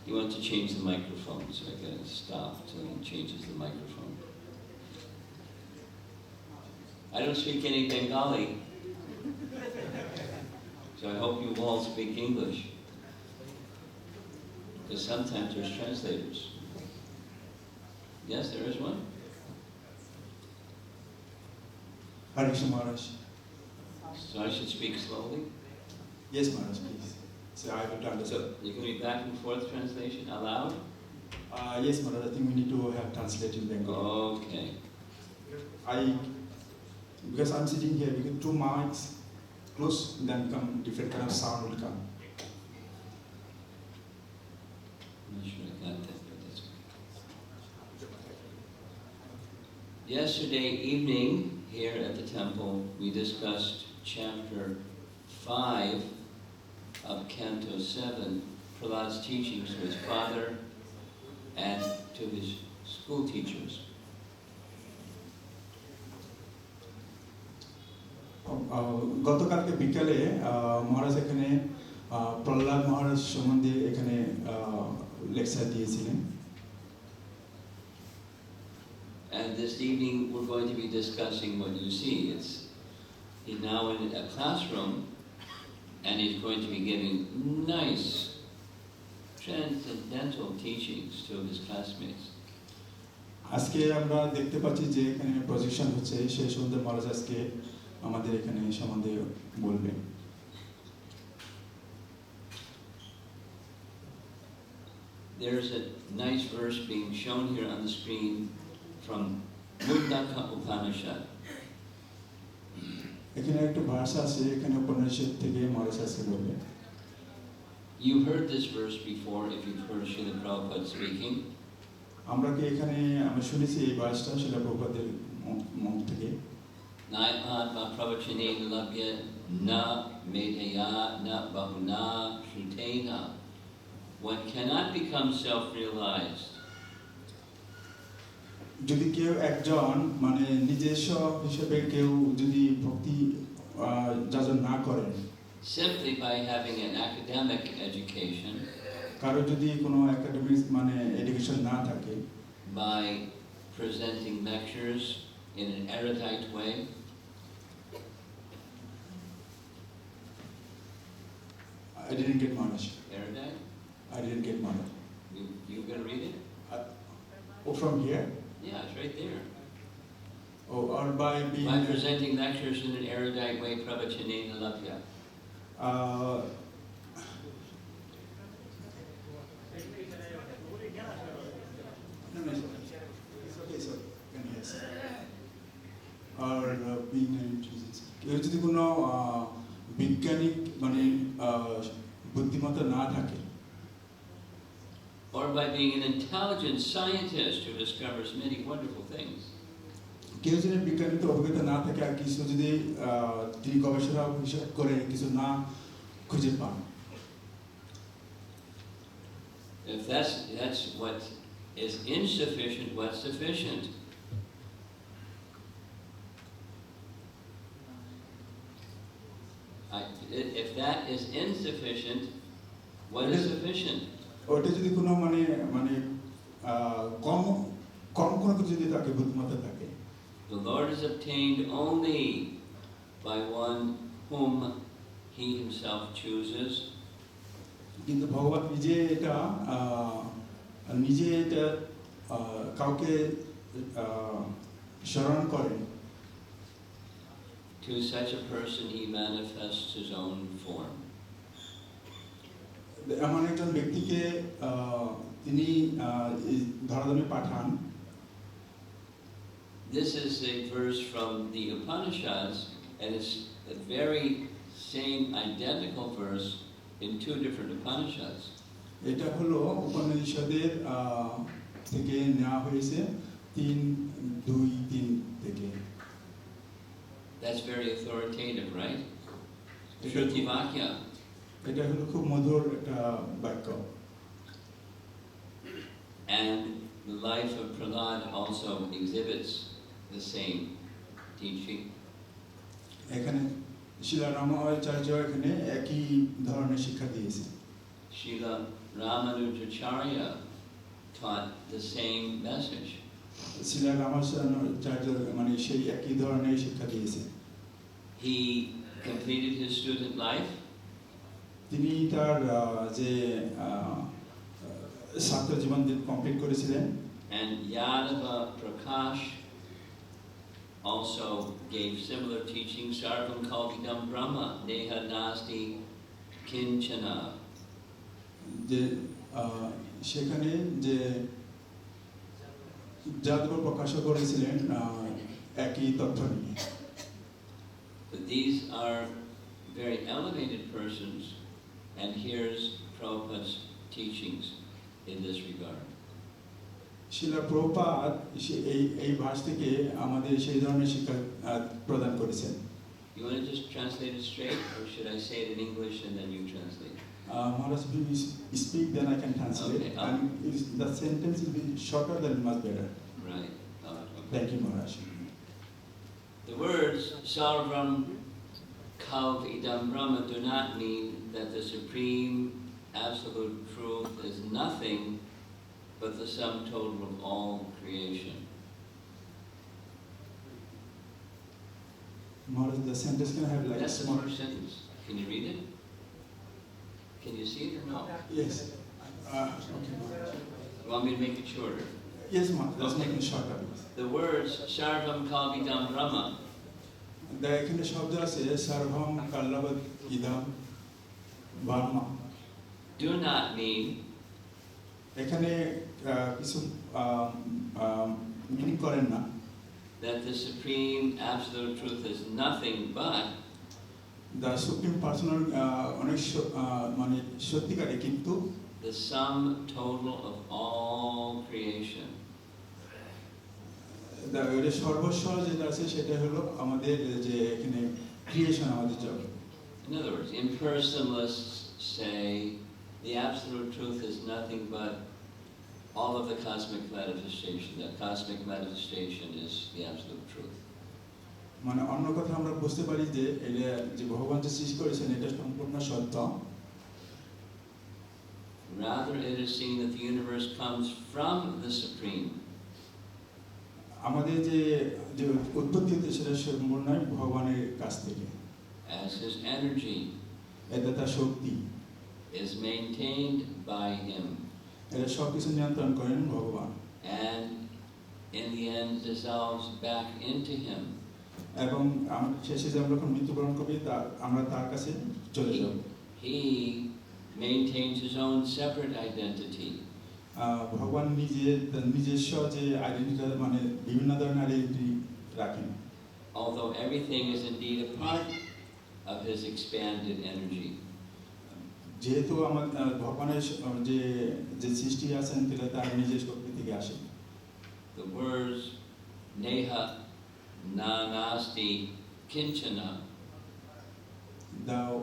You want to change the microphone, so I gotta stop till he changes the microphone. I don't speak any Bengali, so I hope you all speak English, because sometimes there's translators. Yes, there is one. Hare Krishna Maharaj. So I should speak slowly? Yes, Maharaj, please. So I will understand. So you can be back and forth translation aloud? Yes, Maharaj, I think we need to have translate in Bengali. Okay. Because I'm sitting here, we get two mics close, then come different kind of sound will come. I'm not sure I got that, but that's okay. Yesterday evening, here at the temple, we discussed chapter 5 of Canto 7, Prahlad's teachings to his father and to his school teachers. গতকালকে বিকালে মহারাজ এখানে প্রহ্লাদ মহারাজ সম্বন্ধে এখানে lecture দিয়েছিলেন। And this evening we're going to be discussing what you see. He's now in a classroom and he's going to be giving nice transcendental teachings to his classmates. আজকে আমরা দেখতে পাচ্ছি যে এখানে প্রজেকশন হচ্ছে, সেই সম্বন্ধে মহারাজ আজকে আমাদের এখানে সম্বন্ধে বলবেন। There's a nice verse being shown here on the screen from Mundaka Upanishad. এখানে একটা ভাষা আছে, এখানে উপনিষদ থেকে মহারাজ আজকে বলবেন। You've heard this verse before if you've heard Srila Prabhupada speaking. আমরা কি এখানে আমরা শুনেছি এই ভাষাটা শিলা প্রভুপাদের মুখ থেকে। Naipatma pravachane labhya na medhaya na bahuna shrutena. One cannot become self-realized. যদি কেউ একজন মানে নিজস্ব হিসেবে কেউ যদি ভক্তি যাজন না করেন, simply by having an academic education, কারো যদি কোনো একাডেমিক মানে এডুকেশন না থাকে, by presenting lectures in an erudite way. I didn't get Maharaj. Erudite? I didn't get Maharaj. You gonna read it? Oh, from here? Yeah, it's right there. Oh, or by being... By presenting lectures in an erudite way, pravachanena labhya. No, it's okay, sir. Can hear, sir. Or being an enthusiast. কেউ যদি কোনো বৈজ্ঞানিক মানে বুদ্ধিমত্তা না থাকে, Or by being an intelligent scientist who discovers many wonderful things. কেউ যদি বিজ্ঞানীতে অভিজ্ঞতা না থাকে আর কিছু যদি তিনি গবেষণা হিসাব করে কিছু না খুঁজে পান, If that's what is insufficient, what's sufficient? If that is insufficient, what is sufficient? ওটা যদি কোনো মানে মানে কম কম কোনো কিছু যদি তাকে বুদ্ধিমত্তা থাকে, The Lord is obtained only by one whom He Himself chooses. কিন্তু ভগবান নিজে এটা কাউকে স্মরণ করেন, To such a person He manifests His own form. এমন একজন ব্যক্তিকে তিনি ধরাধামে পাঠান। This is a verse from the Upanishads, and it's the very same identical verse in two different Upanishads. এটা হলো উপনিষদের থেকে নেওয়া হয়েছে 3:2-3 থেকে। That's very authoritative, right? Shruti Vakya. এটা হলো খুব মধুর একটা বাক্য। And the life of Prahlad also exhibits the same teaching. এখানে শিলা রামানুজাচার্য এখানে একই ধরনের শিক্ষা দিয়েছেন। Srila Ramanujacharya taught the same message. শিলা রামানুজাচার্য মানে সেই একই ধরনের শিক্ষা দিয়েছেন। He completed his student life. তিনি তার যে ছাত্র জীবন কমপ্লিট করেছিলেন। And Yadava Prakash also gave similar teachings. Sarvam Kalvidam Brahma Neha Nasti Kinchana. যে সেখানে যে যাদব প্রকাশ করেছিলেন একই তথ্য নিয়ে। But these are very elevated persons, and here's Prabhupada's teachings in this regard. শিলা প্রভুপাদ এই ভাষ থেকে আমাদের সেই ধরনের শিক্ষা প্রদান করেছেন। You want to just translate it straight, or should I say it in English and then you translate? Maharaj, if you speak, then I can translate. Okay. And the sentence will be shorter, then much better. Right. Okay. Thank you, Maharaj. The words Sarvam Kalv Idam Brahma do not mean that the supreme absolute truth is nothing but the sum total of all creation. Maharaj, the sentence can have like That's the small. first sentence. Can you read it? Can you see it or no? Yes. Okay, Maharaj. You want me to make it shorter? Yes, Maharaj. Let's Okay. make it shorter. The words Sarvam Kalvidam Brahma এখানে শব্দ আছে সর্বম কাল্লাবৎ ইদম Brahma. do not mean এখানে কিছু meaning করেন না that the supreme absolute truth is nothing but the supreme personal অনেক মানে সত্যিকারে, কিন্তু the sum total of all creation. সর্বস্ব যেটা আছে সেটা হলো আমাদের যে এখানে ক্রিয়েশন, আমাদের জগৎ। In other words, impersonalists say the absolute truth is nothing but all of the cosmic manifestation. That cosmic manifestation is the absolute truth. মানে অন্য কথা আমরা বুঝতে পারি যে এটা যে ভগবান যে সৃষ্টি করেছেন এটা সম্পূর্ণ সত্য। Rather, it is seen that the universe comes from the Supreme. আমাদের যে যে উৎপত্তি হতে সেটা সম্পূর্ণ ভগবানের কাছ থেকে, as his energy এটা তার শক্তি is maintained by him, এটা সব কিছু নিয়ন্ত্রণ করেন ভগবান, and in the end dissolves back into him. এবং শেষে যে আমরা যখন মৃত্যুবরণ করি আমরা তার কাছে চলে যাব। He maintains his own separate identity. ভগবান নিজস্ব যে আইডেন্টিটি মানে বিভিন্ন ধরনের আইডেন্টিটি রাখেন। Although everything is indeed a part of his expanded energy. যেহেতু ভগবানের যে যে সৃষ্টি আছেন সেটা তার নিজের শক্তি থেকে আসে। The words neha na nasti kinchana, দাও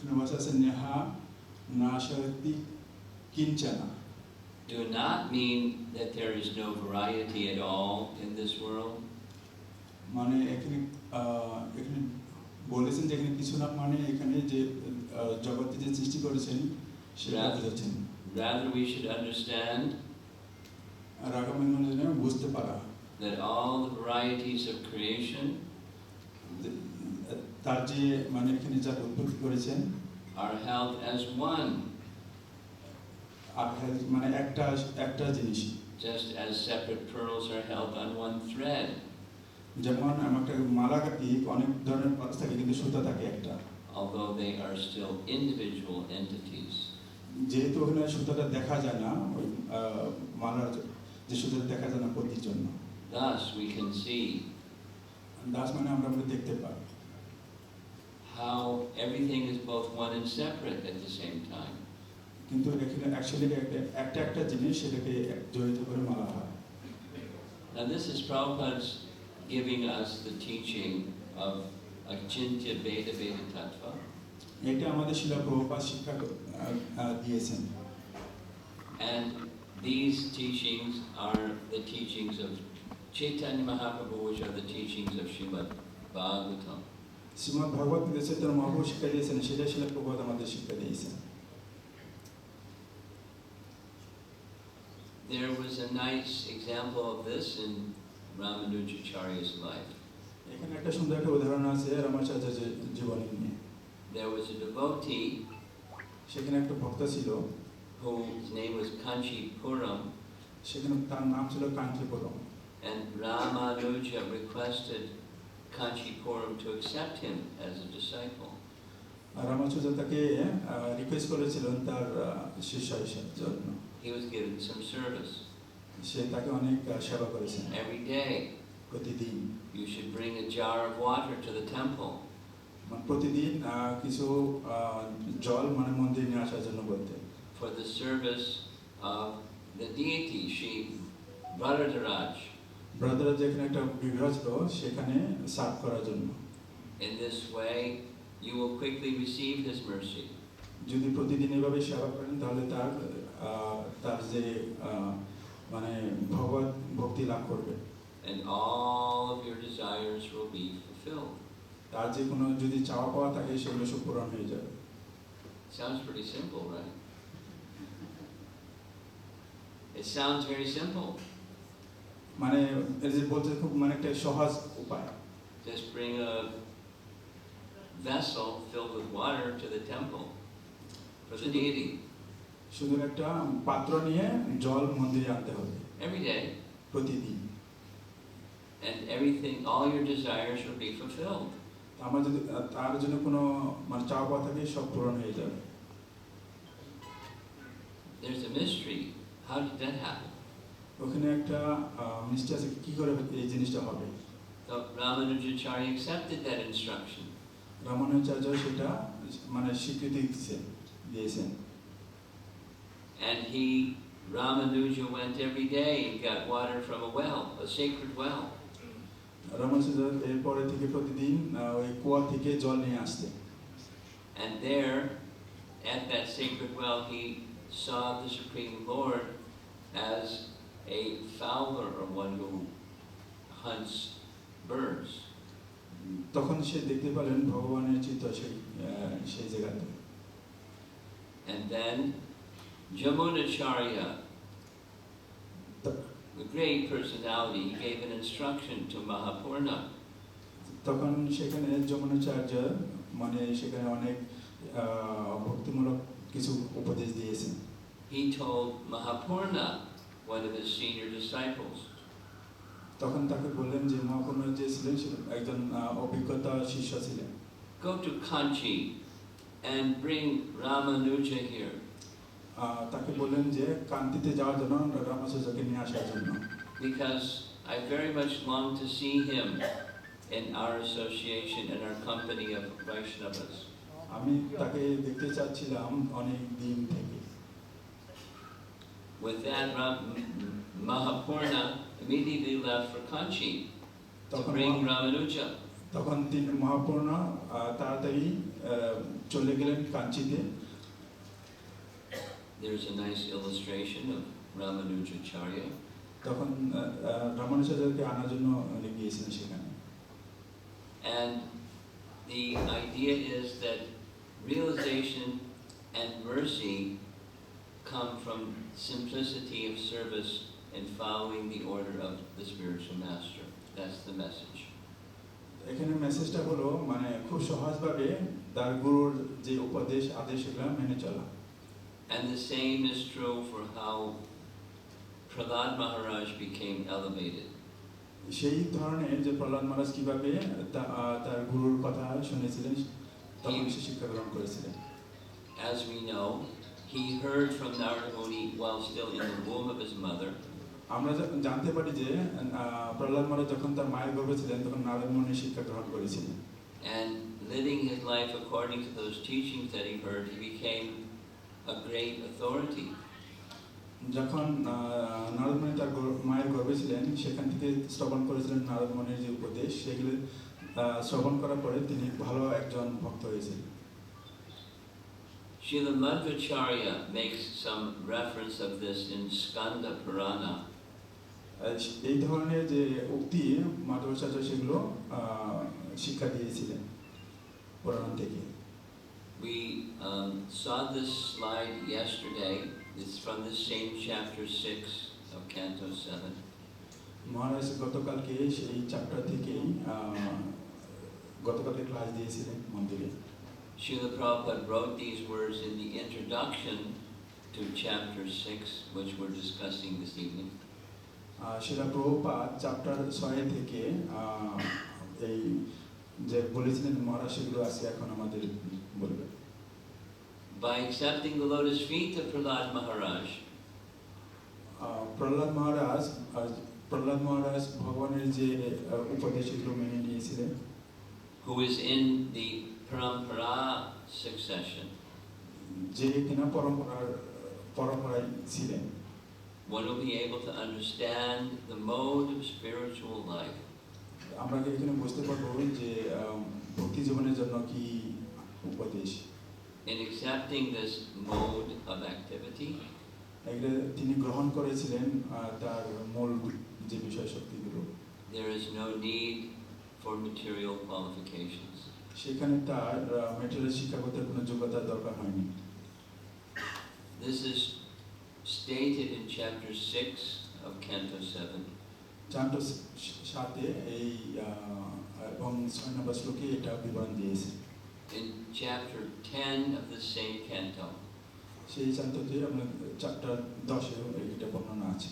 নবসাসে Neha নাশাতি কিঞ্চনা, do not mean that there is no variety at all in this world. মানে এখানে এখানে বলেছেন যে এখানে কিছু না, মানে এখানে যে জগতে যে সৃষ্টি করেছেন সেটা বোঝাচ্ছেন। Rather we should understand বুঝতে পারা that all the varieties of creation তার যে মানে এখানে যা উৎপত্তি করেছেন are held as one, মানে একটা জিনিস, just as separate pearls are held on one thread. যেমন একটা মালা কাটি অনেক ধরনের পাত থাকে কিন্তু সুতা থাকে একটা, although they are still individual entities. যেহেতু ওখানে সুতাটা দেখা যায় না, ওই মালার যে সুতাটা দেখা যায় না প্রতির জন্য। Thus we can see Das মানে আমরা দেখতে পাই how everything is both one and separate at the same time. কিন্তু এখানে অ্যাকচুয়ালি একটা জিনিস সেটাকে জড়িত করে মালা হয়। Now this is Prabhupada's giving us the teaching of Achintya Veda Veda Tattva. এটা আমাদের শিলা প্রভুপাদ শিক্ষা দিয়েছেন। And these teachings are the teachings of Chaitanya Mahaprabhu, which are the teachings of Srimad Bhagavatam. Shrimad ভাগবত গীতা চৈতন্য মহাপ্রভু শিক্ষা দিয়েছেন, সেটা শিলা প্রভুপাদ আমাদের শিক্ষা দিয়েছেন। There was a nice example of this in Ramanujacharya's life. এখানে একটা সুন্দর একটা উদাহরণ আছে রামাচার্যের জীবনী নিয়ে। There was a devotee সেখানে একটা ভক্ত ছিল whose name was Kanchi Puram, সেখানে তার নাম ছিল Kanchipuram, and Ramanuja requested Kanchi Puram to accept him as a disciple. রামাচার্য তাকে রিকোয়েস্ট করেছিলেন তার শিষ্য হিসেবে জন্য। He was given some service. সে তাকে অনেক সেবা করেছেন। Every day প্রতিদিন you should bring a jar of water to the temple. প্রতিদিন কিছু জল মানে মন্দিরে নিয়ে আসার জন্য বলতেন। For the service of the deity, Shri Varadaraj. Brother যেখানে একটা বিগ্রহ ছিল সেখানে সাফ করার জন্য। In this way, you will quickly receive his mercy. যদি প্রতিদিন এভাবে সেবা করেন তাহলে তার যে মানে ভগবত ভক্তি লাভ করবে। And all of your desires will be fulfilled. তার যে কোনো যদি চাওয়া পাওয়া থাকে সেগুলো সব পূরণ হয়ে যাবে। Sounds pretty simple, right? It sounds very simple. মানে এই যে বলতে খুব মানে একটা সহজ উপায়। Just bring a vessel filled with water to the temple for the deity. শুধু একটা পাত্র নিয়ে জল মন্দিরে আনতে হবে Every day. প্রতিদিন। And everything, all your desires will be fulfilled. আমার যদি তার জন্য কোনো মানে চাওয়া পাওয়া থাকে সব পূরণ হয়ে যাবে। There's a mystery. How did that happen? ওখানে একটা মিষ্টি আছে, কি করে এই জিনিসটা হবে? So Ramanujacharya accepted that instruction. Ramanujacharya সেটা মানে স্বীকৃতি দিয়েছেন। And Ramanuja went every day and got water from a well, a sacred well. Ramanujacharya এরপরে থেকে প্রতিদিন ওই কুয়া থেকে জল নিয়ে আসতেন। And there, at that sacred well, he saw the Supreme Lord as a fowler, or one who hunts birds. তখন সে দেখতে পেলেন ভগবানের চিত্র সেই জায়গাতে। And then Jamunacharya, a great personality, he gave an instruction to Mahapurna. তখন সেখানে যমুনাচার্য মানে সেখানে অনেক ভক্তিমূলক কিছু উপদেশ দিয়েছেন। He told Mahapurna, one of his senior disciples, তখন তাকে বললেন যে মহাপূর্ণ যে ছিলেন সে একজন অভিজ্ঞতা শিষ্য ছিলেন। Go to Kanchi and bring Ramanuja here. তাকে বললেন যে কান্তিতে যাওয়ার জন্য রামানুজকে নিয়ে আসার জন্য। Because I very much long to see him in our association and our company of Vaishnavas. আমি তাকে দেখতে চাচ্ছিলাম অনেক দিন থেকে। With that, Mahapurna immediately left for Kanchi to bring Ramanuja. তখন তিনি মহাপূর্ণ তাড়াতাড়ি চলে গেলেন কাঞ্চিতে। There's a nice illustration of Ramanujacharya. তখন রামানুজাচার্যকে আনার জন্য গিয়েছিলেন সেখানে। And the idea is that realization and mercy come from simplicity of service and following the order of the spiritual master. That's the message. এখানে মেসেজটা হলো মানে খুব সহজভাবে তার গুরুর যে উপদেশ আদেশ এগুলো মেনে চলা। And the same is true for how Prahlad Maharaj became elevated. সেই ধরনের যে প্রহ্লাদ মহারাজ কিভাবে তার গুরুর কথা শুনেছিলেন তখন সে শিক্ষা গ্রহণ করেছিলেন। As we know, he heard from Narada Muni while still in the womb of his mother. আমরা জানতে পারি যে প্রহ্লাদ মহারাজ যখন তার মায়ের গর্ভে ছিলেন তখন নারদ মুনির শিক্ষা গ্রহণ করেছিলেন। And living his life according to those teachings that he heard, he became a great authority. যখন নারদ মুনি তার মায়ের গর্ভে ছিলেন সেখান থেকে শ্রবণ করেছিলেন নারদ মুনির যে উপদেশ সেগুলো শ্রবণ করার পরে তিনি ভালো একজন ভক্ত হয়েছিলেন। Srila Madhvacharya makes some reference of this in Skanda Purana. এই ধরনের যে উক্তি মাধবাচার্য সেগুলো শিক্ষা দিয়েছিলেন পুরাণ থেকে। We saw this slide yesterday. It's from the same chapter 6 of Canto 7. মহারাজ গতকালকে সেই চ্যাপ্টার থেকেই গতকালকে ক্লাস দিয়েছিলেন মন্দিরে। Srila Prabhupada wrote these words in the introduction to chapter 6, which we're discussing this evening. Shila Prabhupada chapter 6 থেকে এই যে বলেছিলেন মহারাজ সেগুলো আছে এখন আমাদের বলবে। By accepting the lotus feet of Prahlad Maharaj, Prahlad মহারাজ ভগবানের যে উপদেশগুলো মেনে নিয়েছিলেন, who is in the Parampara succession, যে কিনা পরম্পরায় ছিলেন, one will be able to understand the mode of spiritual life. আমরা এখানে বুঝতে পারবো যে ভক্তি জীবনের জন্য কি উপদেশ। In accepting this mode of activity, এগুলো তিনি গ্রহণ করেছিলেন তার মূল যে বিষয় শক্তিগুলো। there is no need for material qualifications. সেখানে তার ম্যাটেরিয়াল শিক্ষাগত কোনো যোগ্যতার দরকার হয়নি। This is stated in chapter 6 of Canto 7. Chapter 7 এই এবং 6 নম্বর শ্লোকে এটা বিবরণ দিয়েছে। In chapter 10 of the same canto, সেই চ্যাপ্টারে আমরা চ্যাপ্টার 10 এ এটা বর্ণনা আছে।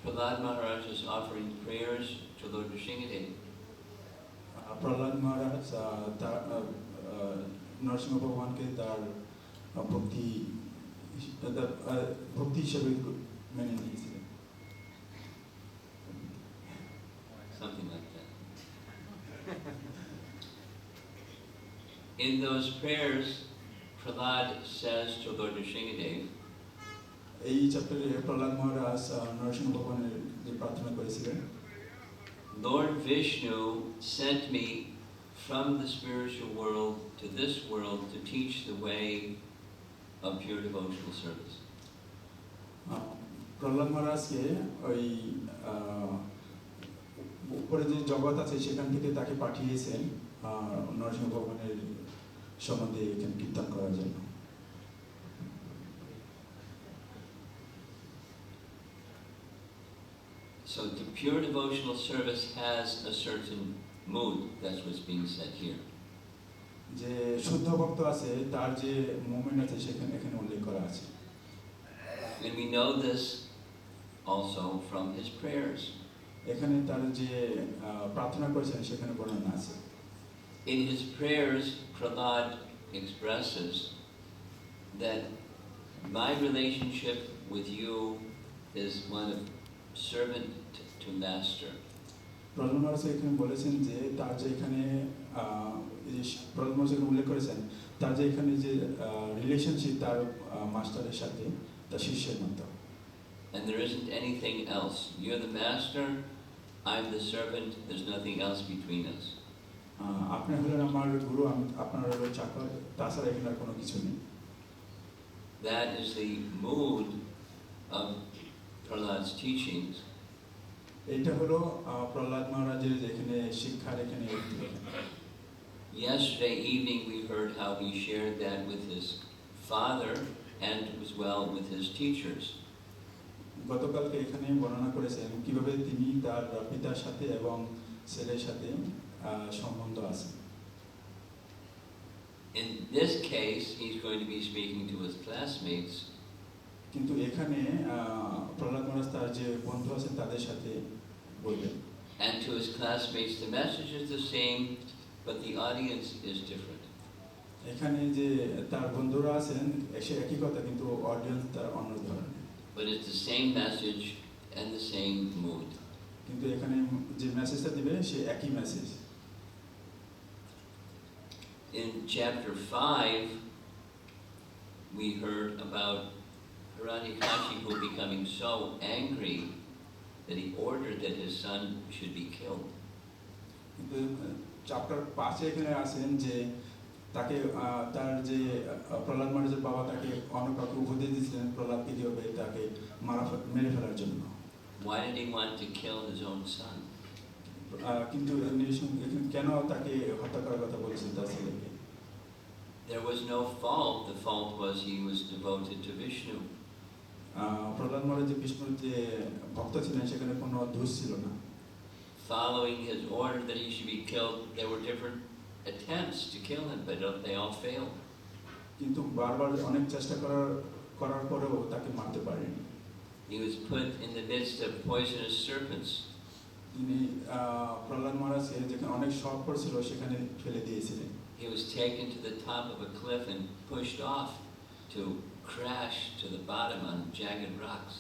Prahlad Maharaj is offering prayers to Lord Nrsimhadev. Prahlad মহারাজ তার নরসিংহ ভগবানকে তার ভক্তি হিসেবে মেনে নিয়েছিলেন। Something like that. In those prayers, Prahlad says to Lord Nrsimhadev, এই চ্যাপ্টারে প্রহ্লাদ মহারাজ নরসিংহ ভগবানের যে প্রার্থনা করেছিলেন, Lord Vishnu sent me from the spiritual world to this world to teach the way of pure devotional service. Prahlad মহারাজকে ওই উপরে যে জগৎ আছে সেখান থেকে তাকে পাঠিয়েছেন নরসিংহ ভগবানের সম্বন্ধে এখানে কীর্তন করার জন্য। So the pure devotional service has a certain mood. That's what's being said here. যে শুদ্ধ ভক্ত আছে তার যে মোমেন্ট আছে সেখানে এখানে উল্লেখ করা আছে। And we know this also from his prayers. এখানে তার যে প্রার্থনা করেছেন সেখানে বর্ণনা আছে। In his prayers, Prahlad expresses that my relationship with you is one of servant to master. Prahlad মহারাজ এখানে বলেছেন যে তার যে এখানে প্রহ্লাদ মহারাজ এখানে উল্লেখ করেছেন তার যে এখানে যে রিলেশনশিপ তার মাস্টারের সাথে তার শিষ্যের মতো। And there isn't anything else. You're the master, I'm the servant, there's nothing else between us. আপনি হলেন আমার গুরু, আমি আপনার হলো চাকর, তাছাড়া এখানে আর কোনো কিছু নেই। That is the mood of Prahlad's teachings. এটা হলো প্রহ্লাদ মহারাজের যেখানে শিক্ষার এখানে। Yesterday evening we heard how he shared that with his father and as well with his teachers. গতকালকে এখানে বর্ণনা করেছেন কিভাবে তিনি তার পিতার সাথে এবং ছেলের সাথে সম্বন্ধ আছে। In this case, he's going to be speaking to his classmates. কিন্তু এখানে প্রহ্লাদ মহারাজ তার যে বন্ধু আছেন তাদের সাথে বলবেন। And to his classmates, the message is the same, but the audience is different. এখানে যে তার বন্ধুরা আছেন সে একই কথা কিন্তু অডিয়েন্স তার অন্য ধরনের। But it's the same message and the same mood. কিন্তু এখানে যে মেসেজটা দিবে সে একই message. In chapter 5, we heard about Hiranyakashipu becoming so angry that he ordered that his son should be killed. কিন্তু চ্যাপ্টার 5 এখানে আছেন যে তাকে তার যে প্রহ্লাদ মহারাজের বাবা তাকে অন্য কাউকে উপদেশ দিয়েছিলেন প্রহ্লাদকে কিভাবে তাকে মেরে ফেলার জন্য। Why did he want to kill his own son? কিন্তু কেন তাকে হত্যা করার কথা বলেছেন তার ছেলেকে? There was no fault. The fault was he was devoted to Vishnu. Prahlad মহারাজ যে বিষ্ণুর যে ভক্ত ছিলেন সেখানে কোনো দোষ ছিল না। Following his order that he should be killed, there were different attempts to kill him, but they all failed. কিন্তু বারবার অনেক চেষ্টা করার পরেও তাকে মারতে পারেনি। He was put in the midst of poisonous serpents. তিনি প্রহ্লাদ মহারাজকে যেখানে অনেক সর্প পড়ছিল সেখানে ফেলে দিয়েছিলেন। He was taken to the top of a cliff and pushed off to crash to the bottom on jagged rocks.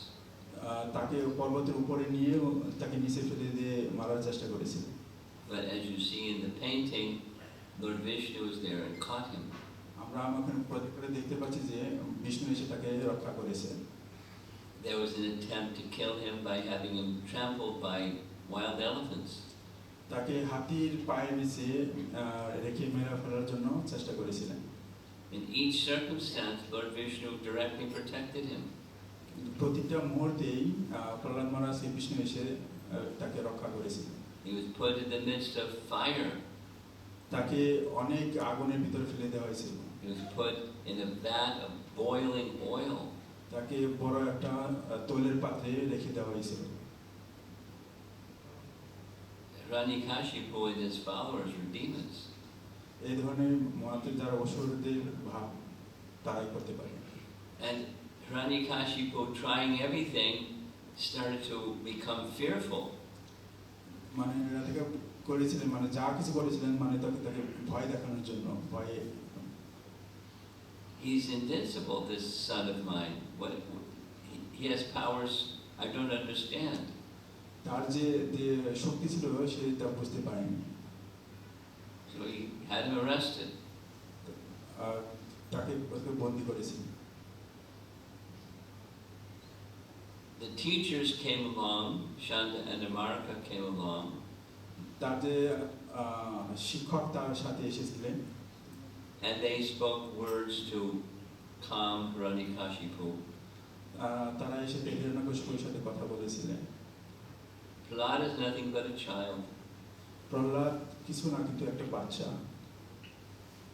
তাকে পর্বতের উপরে নিয়ে তাকে নিচে ফেলে দিয়ে মারার চেষ্টা করেছিলেন। But as you see in the painting, Lord Vishnu was there and caught him. আমরা আমাকে প্রত্যেকটা দেখতে পাচ্ছি যে বিষ্ণু এসে তাকে রক্ষা করেছেন। There was an attempt to kill him by having him trampled by wild elephants. তাকে হাতির পায়ের নিচে রেখে মেরে ফেলার জন্য চেষ্টা করেছিলেন। In each circumstance, Lord Vishnu directly protected him. প্রতিটা মুহূর্তেই প্রহ্লাদ মহারাজ বিষ্ণু এসে তাকে রক্ষা করেছিলেন। He was put in the midst of fire. তাকে অনেক আগুনের ভিতরে ফেলে দেওয়া হয়েছিল। He was put in a vat of boiling oil. তাকে বড় একটা তৈলের পাত্রে রেখে দেওয়া হয়েছিল। Hiranyakashipu and his followers were demons. এই ধরনের মহাত্মা যারা অসুরদের ভাব তারাই করতে পারে। And Hiranyakashipu, trying everything, started to become fearful. মানে এরা থেকে করেছিলেন মানে যা কিছু করেছিলেন মানে তাকে ভয় দেখানোর জন্য ভয়ে। He's invincible, this son of mine. He has powers I don't understand. তার যে শক্তি ছিল সে তা বুঝতে পারেনি। So he had him arrested. তাকে বন্দী করেছিলেন। The teachers came along, Shanta and Amarika came along. তার যে শিক্ষক তার সাথে এসেছিলেন। And they spoke words to calm Hiranyakashipu. তারা এসে হিরণ্যকশিপুর সাথে কথা বলেছিলেন। Prahlad is nothing but a child. Prahlad কিছু না কিন্তু একটা বাচ্চা।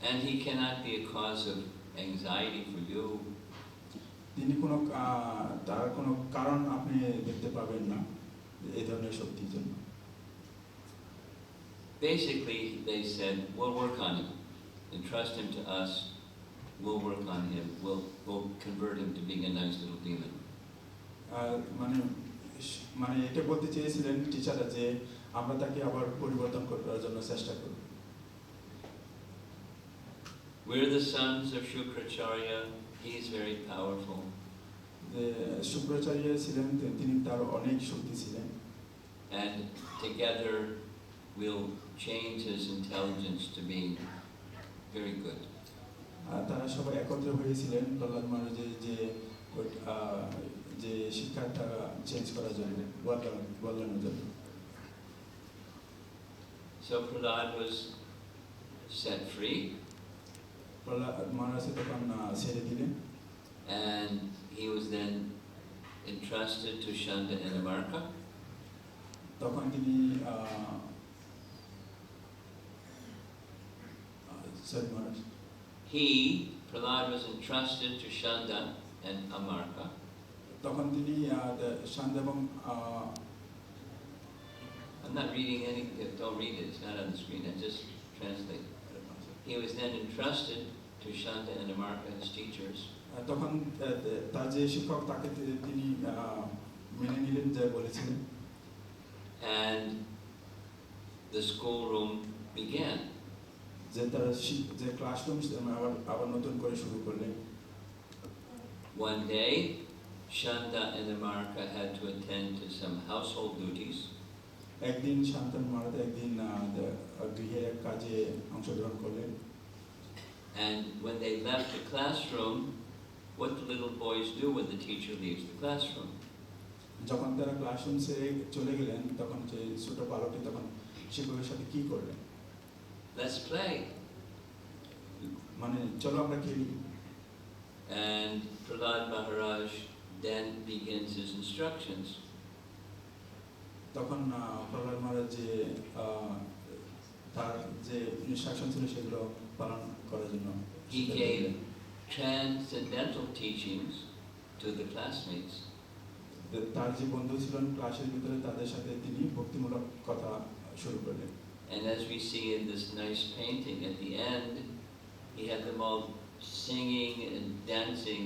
And he cannot be a cause of anxiety for you. তিনি কোনো তার কোনো কারণ আপনি দেখতে পাবেন না। এই ধরনের শক্তির জন্য। Basically, they said, we'll work on him. Entrust him to us. We'll work on him. We'll convert him to being a nice little demon. মানে এটা বলতে চেয়েছিলেন টিচাররা যে আমরা তাকে আবার পরিবর্তন করার জন্য চেষ্টা করব। We're the sons of Shukracharya. He's very powerful. যে শুক্রাচার্য ছিলেন তিনি তার অনেক শক্তি ছিলেন। And together we'll change his intelligence to be very good. তারা সবাই একত্র হয়েছিলেন প্রহ্লাদ মহারাজের যে শিক্ষাটা চেঞ্জ করার জন্য বদলানোর জন্য। So Prahlad was set free. Prahlad মহারাজ তখন ছেড়ে দিলেন। And he was then entrusted to Shanda and Amarka. তখন তিনি sorry Maharaj. Prahlad was entrusted to Shanda and Amarka. তখন তিনি শান্তা এবং I'm not reading anything, don't read it, it's not on the screen, I just translate. He was then entrusted to Shanda and Amarka as teachers. তখন তার যে শিক্ষক তাকে তিনি মেনে নিলেন যা বলেছিলেন। And the schoolroom began. যে তার যে ক্লাসরুম আবার নতুন করে শুরু করলেন। One day, Shanda and Amarka had to attend to some household duties. একদিন শান্তন মহারাজ একদিন গৃহের এক কাজে অংশগ্রহণ করলেন। And when they left the classroom, what do little boys do when the teacher leaves the classroom? যখন তারা ক্লাসরুম ছেড়ে চলে গেলেন তখন যে ছোট বালকটি তখন শিক্ষকের সাথে কি করলেন? Let's play. মানে চলো আমরা খেলি। And Prahlad Maharaj then begins his instructions. তখন প্রহ্লাদ মহারাজ যে তার যে ইনস্ট্রাকশন ছিল সেগুলো পালন করার জন্য He gave transcendental teachings to the classmates. তার যে বন্ধু ছিলেন ক্লাসের ভিতরে তাদের সাথে তিনি ভক্তিমূলক কথা শুরু করলেন। And as we see in this nice painting at the end, he had them all singing and dancing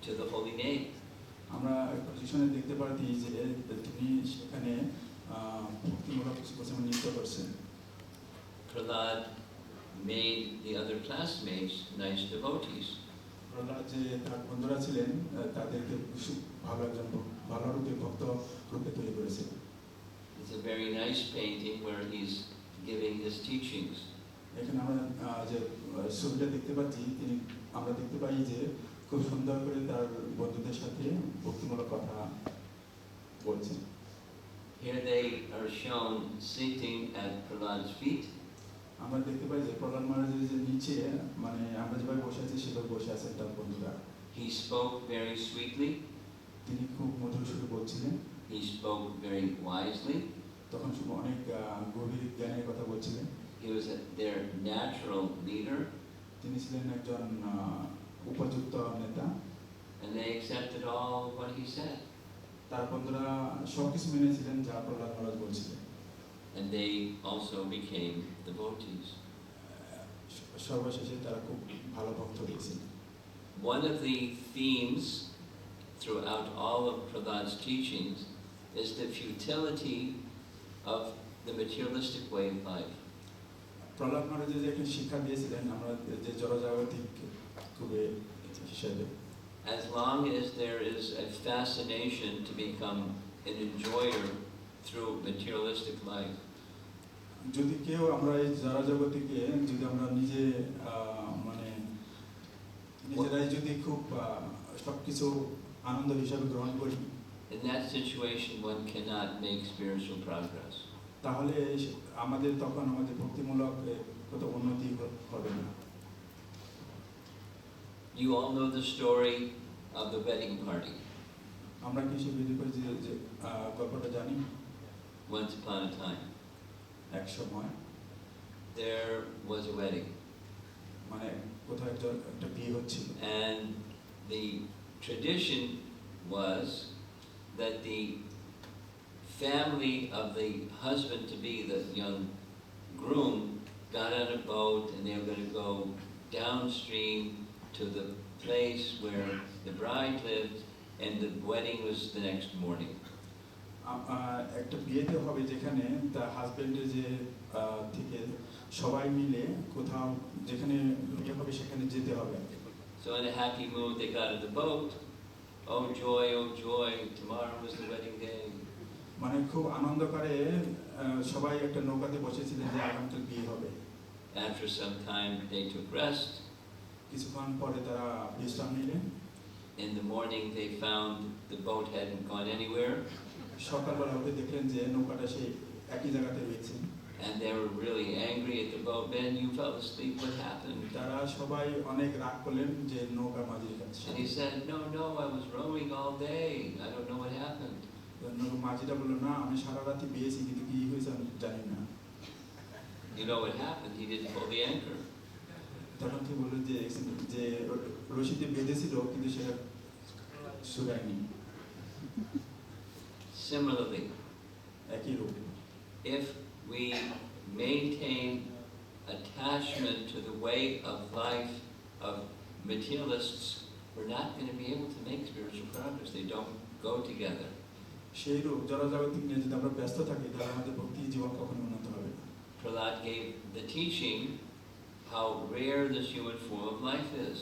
to the holy name. আমরা পজিশনে দেখতে পাচ্ছি যে তিনি সেখানে ভক্তিমূলক কিছু নৃত্য করছেন। Prahlad made the other classmates nice devotees. Prahlad যে তার বন্ধুরা ছিলেন তাদেরকে ভালো রূপে ভক্ত রূপে তৈরি করেছিলেন। It's a very nice painting where he's giving his teachings. এখানে আমরা যে ছবিটা দেখতে পাচ্ছি আমরা দেখতে পাই যে খুব সুন্দর করে তার বন্ধুদের সাথে ভক্তিমূলক কথা বলছেন। Here they are shown sitting at Prahlad's feet. আমরা দেখতে পাই যে প্রহ্লাদ মহারাজের যে নিচে মানে আমরা যেভাবে বসে আছি সেভাবে বসে আছেন তার বন্ধুরা। He spoke very sweetly. তিনি খুব মধুর সুরে বলছিলেন। He spoke very wisely. তখন অনেক গভীর জ্ঞানের কথা বলছিলেন। He was their natural leader. তিনি ছিলেন একজন উপযুক্ত নেতা। And they accepted all what he said. তার বন্ধুরা সবকিছু মেনেছিলেন যা প্রহ্লাদ মহারাজ বলছিলেন। And they also became devotees. সর্বশেষে তারা খুব ভালো ভক্ত হয়েছিলেন। One of the themes throughout all of Prahlad's teachings is the futility of the materialistic way of life. Prahlad মহারাজ যে একটা শিক্ষা দিয়েছিলেন আমরা যে জড়জাগতিক হিসেবে As long as there is a fascination to become an enjoyer through materialistic life, যদি কেউ আমরা এই জড়জগতিকে যদি আমরা মানে নিজেরাই যদি খুব সবকিছু আনন্দ হিসাবে গ্রহণ করি, in that situation one cannot make spiritual progress. তাহলে তখন আমাদের ভক্তিমূলক কত উন্নতি হবে না। You all know the story of the wedding party. আমরা কি সে যে গল্পটা জানি? Once upon a time, এক সময় there was a wedding. মানে কোথাও একটা বিয়ে হচ্ছিল। And the tradition was that the family of the husband-to-be, the young groom, got on a boat and they were going to go downstream to the place where the bride lived, and the wedding was the next morning. একটা বিয়েতে হবে যেখানে তার হাজবেন্ডের যে থেকে সবাই মিলে কোথাও যেখানে বিয়ে হবে সেখানে যেতে হবে। So in a happy mood they got in the boat. Oh joy, tomorrow was the wedding day. মানে খুব আনন্দ করে সবাই একটা নৌকাতে বসেছিলেন যে আগামীকাল বিয়ে হবে। After some time they took rest. কিছুক্ষণ পরে তারা বিশ্রাম নিলেন। In the morning they found the boat hadn't gone anywhere. সকালবেলা উঠে দেখলেন যে নৌকাটা সেই একই জায়গাতে রয়েছে। And they were really angry at the boat. Ben, you fell asleep. What happened? তারা সবাই অনেক রাগ করলেন যে নৌকা মাঝির কাছে। And he said, no, I was rowing all day. I don't know what happened. মাঝিটা বলল, না আমি সারা রাতে বেয়েছি কিন্তু কি হয়েছে আমি জানি না। You know what happened? He didn't pull the anchor. তখন কি বলল যে রশিতে বেঁধেছিল কিন্তু সেটা শুকায়নি। Similarly, একই রূপ, if we maintain attachment to the way of life of materialists, we're not going to be able to make spiritual progress. They don't go together. সেই রূপ জড়জাগতিক নিয়ে যদি আমরা ব্যস্ত থাকি তাহলে আমাদের ভক্তি জীবন কখনো উন্নত হবে না। Prahlad gave the teaching how rare this human form of life is.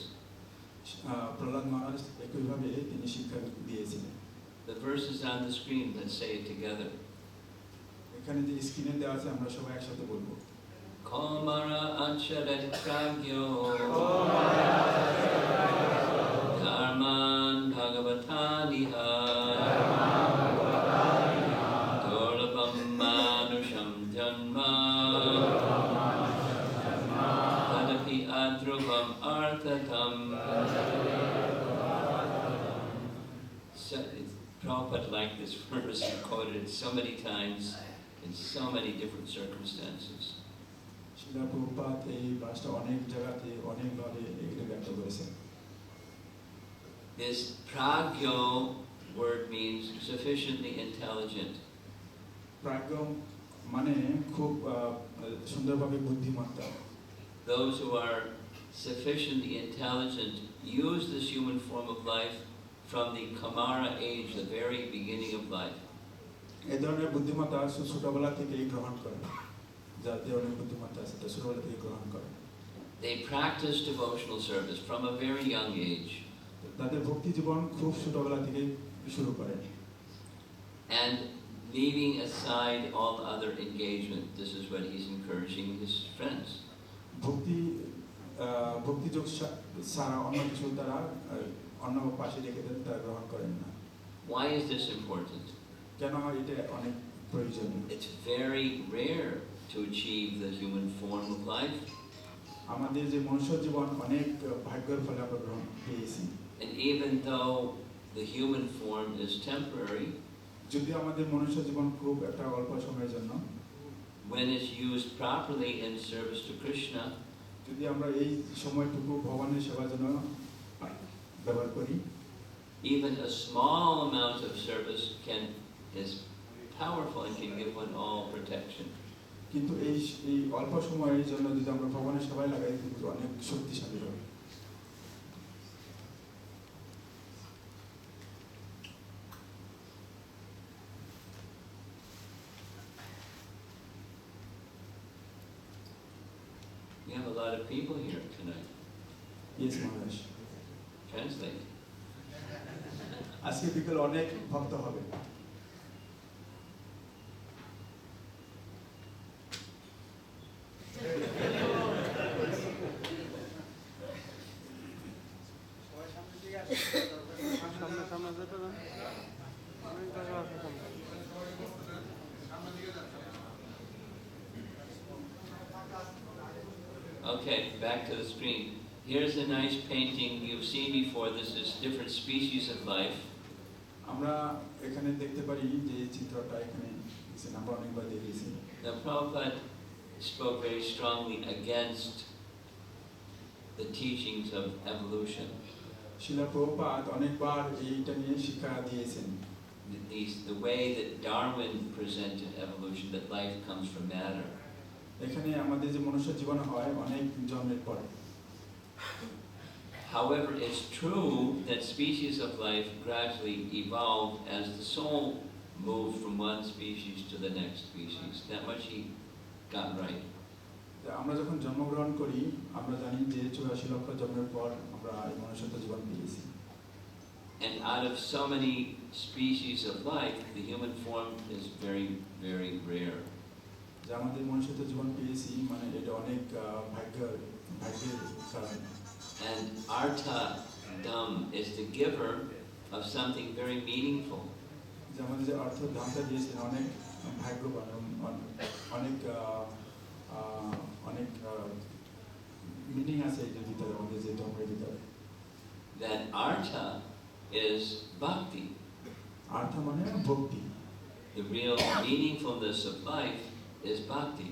Prahlad মহারাজ একইভাবে তিনি শিক্ষা দিয়েছিলেন। The verse is on the screen. Let's say it together. এখানে যে স্ক্রিনে দেওয়া আছে আমরা সবাই একসাথে বলবো। Komara ancharat pragyo dharman bhagavataniha durlabam manusham janma tadapi adruvam arthatam. Prabhupada liked this verse and quoted it so many times in so many different circumstances. শিলা প্রভুপাদ এই ভাষাটা অনেক জায়গাতে অনেকভাবে এটা ব্যক্ত করেছেন। This pragyo word means sufficiently intelligent. প্রাজ্ঞ মানে খুব সুন্দরভাবে বুদ্ধিমত্তা। Those who are sufficiently intelligent use this human form of life from the Kamara age, the very beginning of life. এই ধরনের বুদ্ধিমত্তা ছোটবেলা থেকেই গ্রহণ করে। যাদের অনেক বুদ্ধিমত্তা আছে তা ছোটবেলা থেকে গ্রহণ করে। They practice devotional service from a very young age. তাদের ভক্তি জীবন খুব ছোটবেলা থেকে শুরু করে। And leaving aside all other engagement, this is what he's encouraging his friends. ভক্তি যোগ ছাড়া অন্য কিছু তারা অন্য পাশে রেখে দেন, তারা গ্রহণ করেন না। Why is this important? কেন এটা অনেক প্রয়োজনীয়? It's very rare to achieve the human form of life. আমাদের যে মনুষ্য জীবন অনেক ভাগ্যের ফলে আমরা গ্রহণ পেয়েছি। And even though the human form is temporary, যদি আমাদের মনুষ্য জীবন খুব একটা অল্প সময়ের জন্য, when it's used properly in service to Krishna, যদি আমরা এই সময়টুকু ভগবানের সেবার জন্য ব্যবহার করি, even a small amount of service is powerful and can give one all protection. কিন্তু এই অল্প সময়ের জন্য যদি আমরা ভগবানের সেবায় লাগাই কিন্তু অনেক শক্তিশালী হবে। We have a lot of people here tonight. Yes, Maharaj. Translate. আজকে বিকেল অনেক ভক্ত হবে। Okay, back to the screen. Here's a nice painting you've seen before. This is different species of life. আমরা এখানে দেখতে পারি যে চিত্রটা এখানে আমরা অনেকবার দেখেছি। Now Prabhupada spoke very strongly against the teachings of evolution. শিলা প্রভুপাদ অনেকবার এইটা নিয়ে শিক্ষা দিয়েছেন the way that Darwin presented evolution, that life comes from matter. এখানে আমাদের যে মনুষ্য জীবন হয় অনেক জন্মের পরে। However, it's true that species of life gradually evolve as the soul moved from one species to the next species. That much he got right. আমরা যখন জন্মগ্রহণ করি আমরা জানি যে 84 লক্ষ জন্মের পর আমরা এই মনুষ্যত্ব জীবন পেয়েছি। And out of so many species of life, the human form is very, very rare. যে আমাদের মনুষ্যত্ব জীবন পেয়েছি মানে এটা অনেক ভাগ্যের কারণ। And Artha Dham is the giver of something very meaningful. যে আমাদের যে অর্থ ধামটা দিয়েছেন অনেক ভাগ্যবান, অনেক অনেক মিনিং আছে এটার ভিতরে, আমাদের যে ধর্মের ভিতরে। That Artha is bhakti. অর্থ মানে ভক্তি। The real meaningfulness of life is bhakti.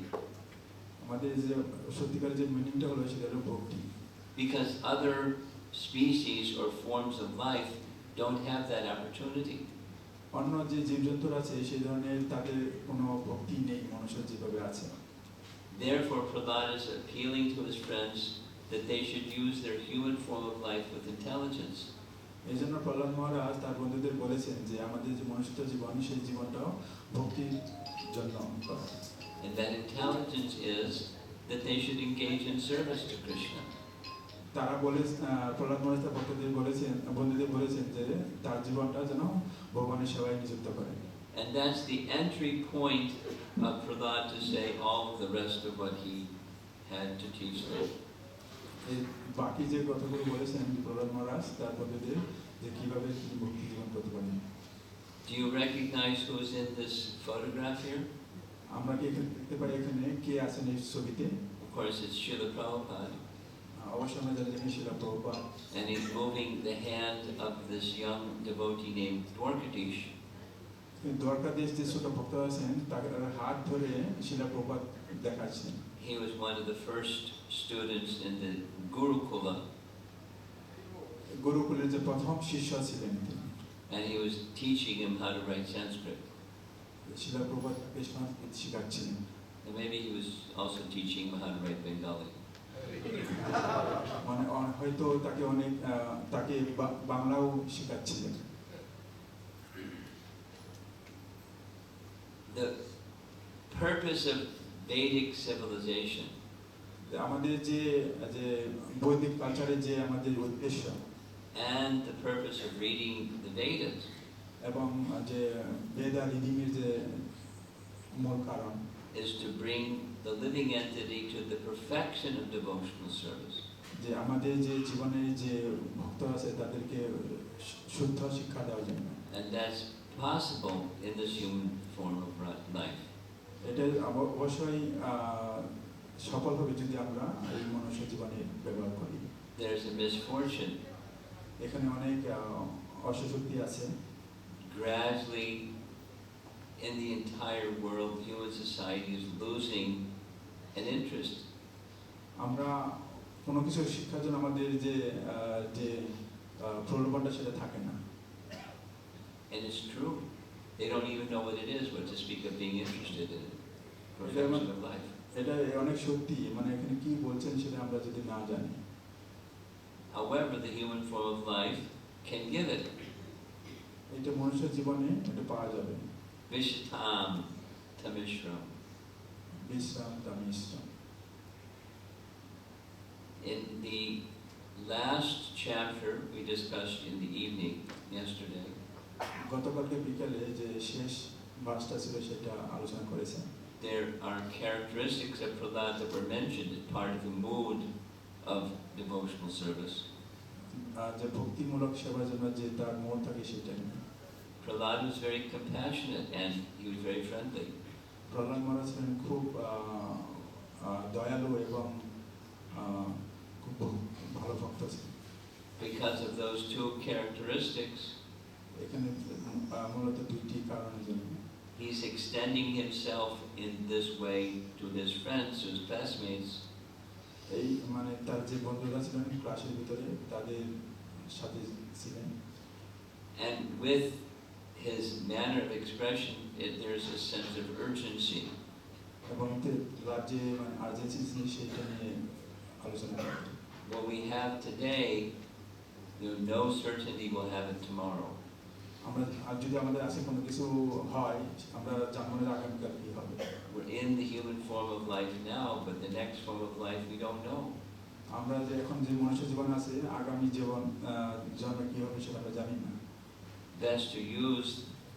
আমাদের যে সত্যিকারের যে মিনিংটা হলো সেটা হলো ভক্তি। Because other species or forms of life don't have that opportunity. অন্য যে জীবজন্তুর আছে সেই ধরনের তাদের কোনো ভক্তি নেই মনুষ্য যেভাবে আছে। Therefore, Prahlad is appealing to his friends that they should use their human form of life with intelligence. এই জন্য প্রহ্লাদ মহারাজ তার বন্ধুদের বলেছেন যে আমাদের যে মনুষ্য জীবন সেই জীবনটাও ভক্তির জন্য করা। And that intelligence is that they should engage in service to Krishna. তারা প্রহ্লাদ মহারাজ তার বন্ধুদের বলেছেন যে তার জীবনটা যেন ভগবানের সেবায় নিযুক্ত করে। And that's the entry point of Prahlad to say all of the rest of what he had to teach them. বাকি যে কথাগুলো বলেছেন প্রহ্লাদ মহারাজ তার বন্ধুদের যে কিভাবে তিনি ভক্তি জীবন করতে পারেন। Do you recognize who is in this photograph here? আমরা কি এখানে দেখতে পাই এখানে কে আছেন এই ছবিতে? Of course, it's Srila Prabhupada. অবশ্যই আমরা জানি যে শিলা Prabhupada. And he's moving the hand of this young devotee named Dwarkadish. Dwarkadhish যে ছোট ভক্ত আছেন তার হাত ধরে শিলা প্রভুপাদ দেখাচ্ছেন। He was one of the first students in the Gurukula. গুরুকুলের যে প্রথম শিষ্য ছিলেন তিনি। And he was teaching him how to write Sanskrit. Shila Prabhupada Sanskrit শেখাচ্ছিলেন। And maybe he was also teaching him how to write Bengali. মানে হয়তো তাকে বাংলাও শেখাচ্ছিলেন। The purpose of Vedic civilization আমাদের যে বৈদিক কালচারের যে আমাদের উদ্দেশ্য and the purpose of reading the Vedas এবং যে বেদা রিডিংয়ের যে মূল কারণ is to bring the living entity to the perfection of devotional service. যে আমাদের যে জীবনের যে ভক্ত আছে তাদেরকে শুদ্ধ শিক্ষা দেওয়ার জন্য। And that's possible in this human form of life. এটা অবশ্যই সফল হবে যদি আমরা এই মনুষ্য জীবনে ব্যবহার করি। There's a misfortune. এখানে অনেক অসুশক্তি আছে। Gradually, in the entire world, human society is losing an interest. আমরা কোনো কিছু শিক্ষার জন্য আমাদের যে প্রলোভনটা সেটা থাকে না। And it's true. They don't even know what it is, what to speak of being interested in it. Perfection of life. এটা অনেক সত্যি, মানে এখানে কি বলছেন সেটা আমরা যদি না জানি। However, the human form of life can give it. এটা মনুষ্য জীবনে এটা পাওয়া যাবে। Vishtam tamishram. বিশ্রাম তামিশ্রাম। In the last chapter we discussed in the evening yesterday, গতকালকে বিকালে যে শেষ ভাষটা ছিল সেটা আলোচনা করেছেন। there are characteristics of Prahlad that were mentioned as part of the mood of devotional service. যে ভক্তিমূলক সেবার জন্য যে তার মন থাকে সেটা। Prahlad was very compassionate and he was very friendly. Prahlad মহারাজ ছিলেন খুব দয়ালু এবং খুব ভালো ভক্ত ছিলেন। Because of those two characteristics, এখানে মূলত দুইটি কারণের জন্য he's extending himself in this way to his friends, his classmates. এই মানে তার যে বন্ধুরা ছিলেন ক্লাসের ভিতরে তাদের সাথে ছিলেন। And with his manner of expression, there's a sense of urgency. এবং তার যে মানে আর্জেন্সি সেটা নিয়ে আলোচনা করে। What we have today, no certainty we'll have it tomorrow. আমরা যদি আমাদের আজকে কোনো কিছু হয় আমরা জানবো না আগামীকাল কি হবে। We're in the human form of life now, but the next form of life we don't know. আমরা যে এখন যে মনুষ্য জীবন আছে আগামী জীবন জন্মে কি হবে সেটা আমরা জানি না। Best to use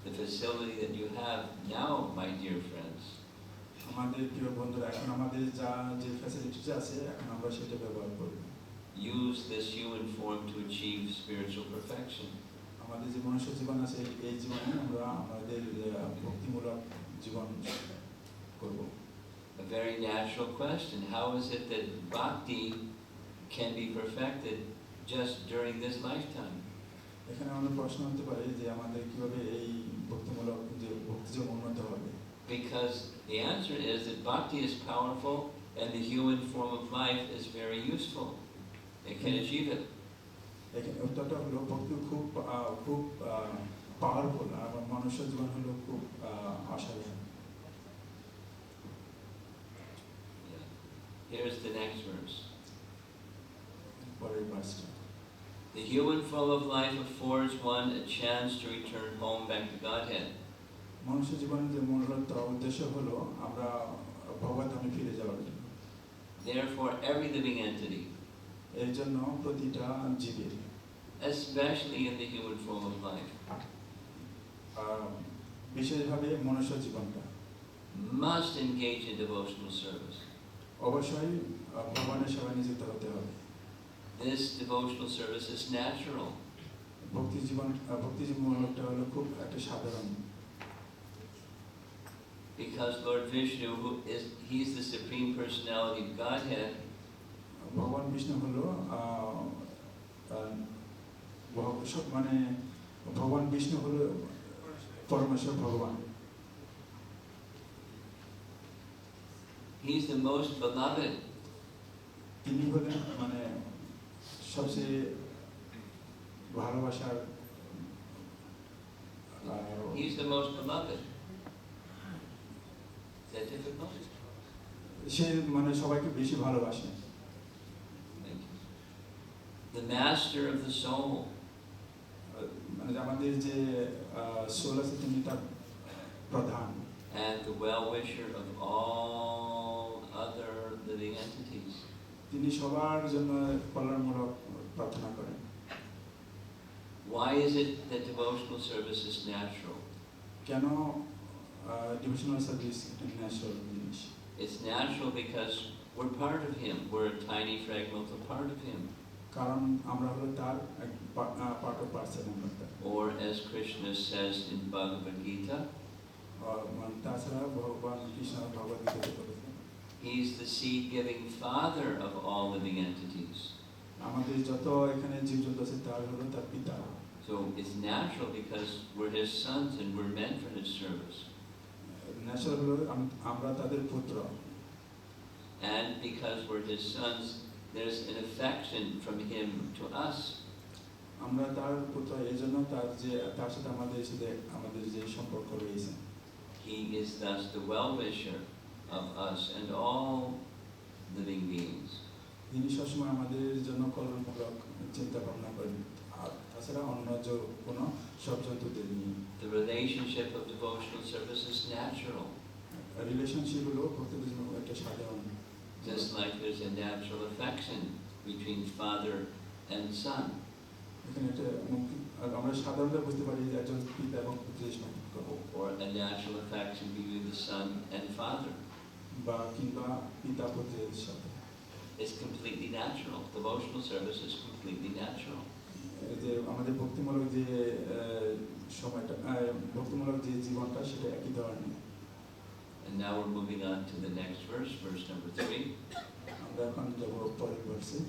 the facility that you have now, my dear friends. আমাদের প্রিয় বন্ধুরা এখন আমাদের যা যে ফ্যাসিলিটি আছে এখন আমরা সেটা ব্যবহার করব। Use this human form to achieve spiritual perfection. আমাদের যে মনুষ্য জীবন আছে এই জীবনে আমরা আমাদের ভক্তিমূলক জীবন করব। A very natural question, how is it that bhakti can be perfected just during this lifetime? এখানে আমাদের প্রশ্ন হতে পারে যে আমাদের কিভাবে এই ভক্তিমূলক যে ভক্তি জীবন উন্নত হবে। Because the answer is that bhakti is powerful and the human form of life is very useful. It can achieve it. এখানে উত্তরটা হলো ভক্তি খুব খুব পাওয়ারফুল আর মনুষ্য জীবন হলো খুব অসাধারণ। Here's the next verse. পরের ভার্সটা। The human form of life affords one a chance to return home back to Godhead. মনুষ্য জীবনের যে মূলত উদ্দেশ্য হলো আমরা ভগবত ধামে ফিরে যাওয়ার জন্য। Therefore, every living entity, এর জন্য প্রতিটা জীবের, especially in the human form of life, বিশেষভাবে মনুষ্য জীবনটা must engage in devotional service. অবশ্যই ভগবানের সেবায় নিযুক্ত হতে হবে। This devotional service is natural. ভক্তি জীবনটা হলো খুব একটা সাধারণ। Because Lord Vishnu, he's the supreme personality of Godhead. ভগবান বিষ্ণু হলো মানে ভগবান বিষ্ণু হলো পরমেশ্বর ভগবান। He's the most beloved. তিনি হলেন মানে সবচেয়ে ভালোবাসার। He's the most beloved. Is that difficult? সে মানে সবাইকে বেশি ভালোবাসে। The master of the soul. মানে আমাদের যে সোল আছে তিনি তার প্রধান। And the well-wisher of all other living entities. তিনি সবার জন্য কল্যাণমূলক প্রার্থনা করেন। Why is it that devotional service is natural? কেন ডিভোশনাল সার্ভিস একটা ন্যাচারাল জিনিস? It's natural because we're part of Him. We're a tiny fragmental part of Him. কারণ আমরা হলো তার part of person. Or as Krishna says in Bhagavad Gita, তাছাড়া ভগবান কৃষ্ণ ভগবদ্গীতাতে বলেছেন He's the seed-giving father of all living entities. আমাদের যত এখানে জীবজন্তু আছে তার হলো তার পিতা। So it's natural because we're His sons and we're meant for His service. Natural হলো আমরা তাদের পুত্র। And because we're His sons, there's an affection from Him to us. আমরা তার পুত্র এজন্য তার সাথে আমাদের যে সম্পর্ক রয়েছে। He is thus the well-wisher of us and all living beings. তিনি সবসময় আমাদের জন্য কল্যাণমূলক চিন্তা ভাবনা করেন আর তাছাড়া অন্য কোনো সব জন্তুদের নিয়ে। The relationship of devotional service is natural. Relationship হলো ভক্তির জন্য একটা সাধারণ। Just like there's a natural affection between father and son. এখানে একটা আমরা সাধারণত বুঝতে পারি যে একজন পিতা এবং পুত্রের সম্পর্ক। Or a natural affection between the son and father. বা কিংবা পিতা পুত্রের সাথে। It's completely natural. Devotional service is completely natural. যে আমাদের ভক্তিমূলক যে সময়টা ভক্তিমূলক যে জীবনটা সেটা একই ধরনের। And now we're moving on to the next verse, verse number 3. আমরা এখন যাব পরের ভার্সে।